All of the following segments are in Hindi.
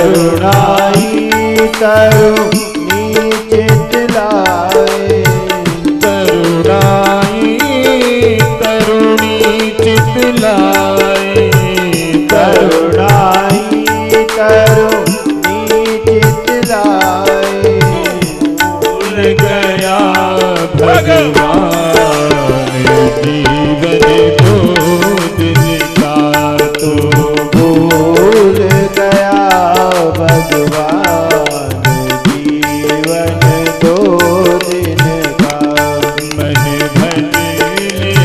करुणाई तरुणी चितलाए, करुणाई तरुणी चितलाए, करुणाई तरुणी चितलाए। भूल गया भगवान जीवन दो दिन का, तो भूल गया भगवान जीवन दो दिन का। मन भजले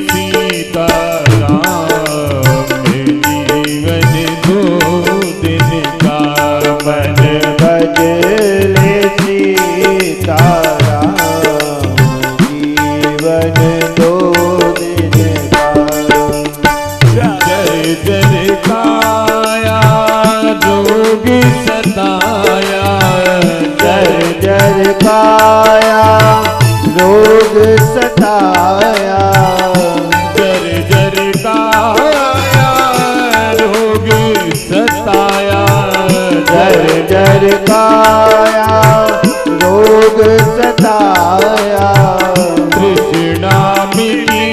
सीताराम जीवन दो दिन का, मन भजले सीताराम जीवन दो दिन का। जर जर काया रोग सताया, जर जर काया रोग सताया, जर जर काया रोग सताया, जर जर काया रोग सताया। तृष्णा मिली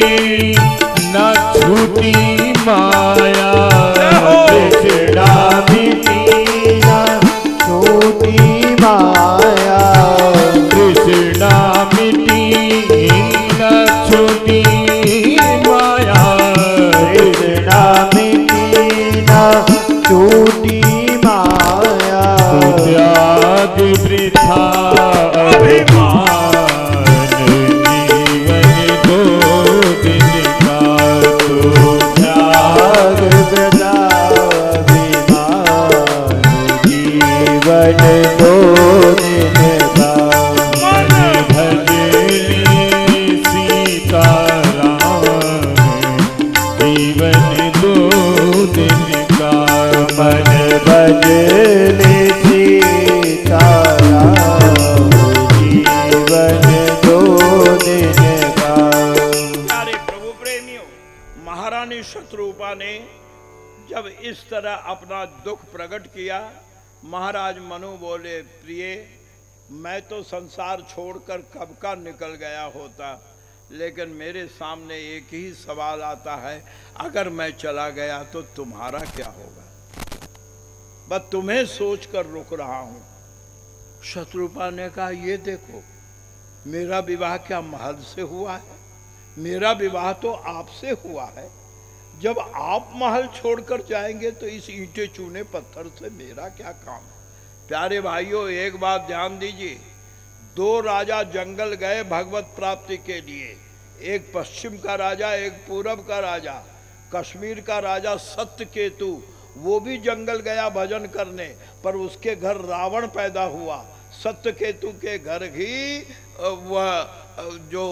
न छूटी माया, तृष्णा मिटी न छूटी माया, तृष्णा मिटी न छूटी माया, तृष्णा मिटी न छूटी माया। त्याग वृथा अभिमान जीवन दो दिन का, तो त्याग वृथा अभिमान जीवन दो दिन का। मन भजले सीताराम जीवन दो दिन का, मन भजले सीताराम जीवन दो दिन का। प्यारे प्रभु प्रेमियों, महारानी शत्रुपा ने जब इस तरह अपना दुख प्रकट किया, महाराज मनु बोले, प्रिय मैं तो संसार छोड़कर कब का निकल गया होता, लेकिन मेरे सामने एक ही सवाल आता है, अगर मैं चला गया तो तुम्हारा क्या होगा? बस तुम्हें सोचकर रुक रहा हूं। शत्रुपा ने कहा, ये देखो मेरा विवाह क्या महल से हुआ है? मेरा विवाह तो आपसे हुआ है। जब आप महल छोड़कर जाएंगे तो इस ईंटे चूने पत्थर से मेरा क्या काम है? प्यारे भाइयों, एक बात ध्यान दीजिए, दो राजा जंगल गए भगवत प्राप्ति के लिए, एक पश्चिम का राजा, एक पूरब का राजा। कश्मीर का राजा सत्यकेतु वो भी जंगल गया भजन करने, पर उसके घर रावण पैदा हुआ। सत्यकेतु के घर ही वह जो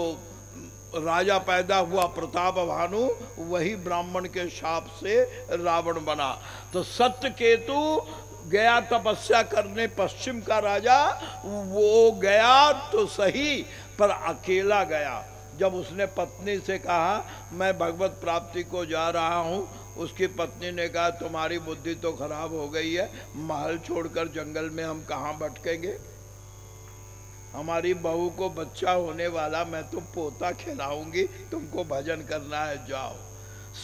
राजा पैदा हुआ प्रताप भानु, वही ब्राह्मण के शाप से रावण बना। तो सत्यकेतु गया तपस्या करने, पश्चिम का राजा वो गया तो सही पर अकेला गया। जब उसने पत्नी से कहा मैं भगवत प्राप्ति को जा रहा हूँ, उसकी पत्नी ने कहा तुम्हारी बुद्धि तो खराब हो गई है, महल छोड़कर जंगल में हम कहाँ भटकेंगे? हमारी बहू को बच्चा होने वाला, मैं तो पोता खिलाऊंगी, तुमको भजन करना है जाओ।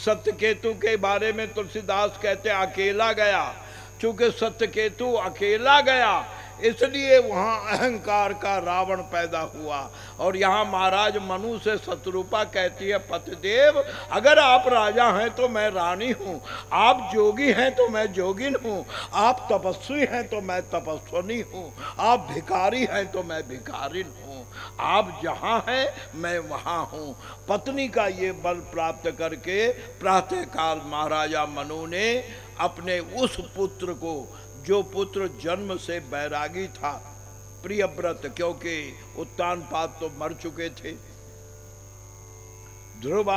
सत्यकेतु के बारे में तुलसीदास कहते अकेला गया। चूंकि सत्यकेतु अकेला गया इसलिए वहां अहंकार का रावण पैदा हुआ। और यहाँ महाराज मनु से शत्रुपा कहती है पतिदेव, अगर आप राजा हैं तो मैं रानी हूँ, आप जोगी हैं तो मैं जोगिन हूँ, आप तपस्वी हैं तो मैं तपस्विनी हूँ, आप भिखारी हैं तो मैं भिखारिन हूँ, आप जहाँ हैं मैं वहाँ हूँ। पत्नी का ये बल प्राप्त करके प्रातःकाल महाराजा मनु ने अपने उस पुत्र को, जो पुत्र जन्म से बैरागी था, प्रियव्रत, क्योंकि उत्तानपाद तो मर चुके थे, ध्रुव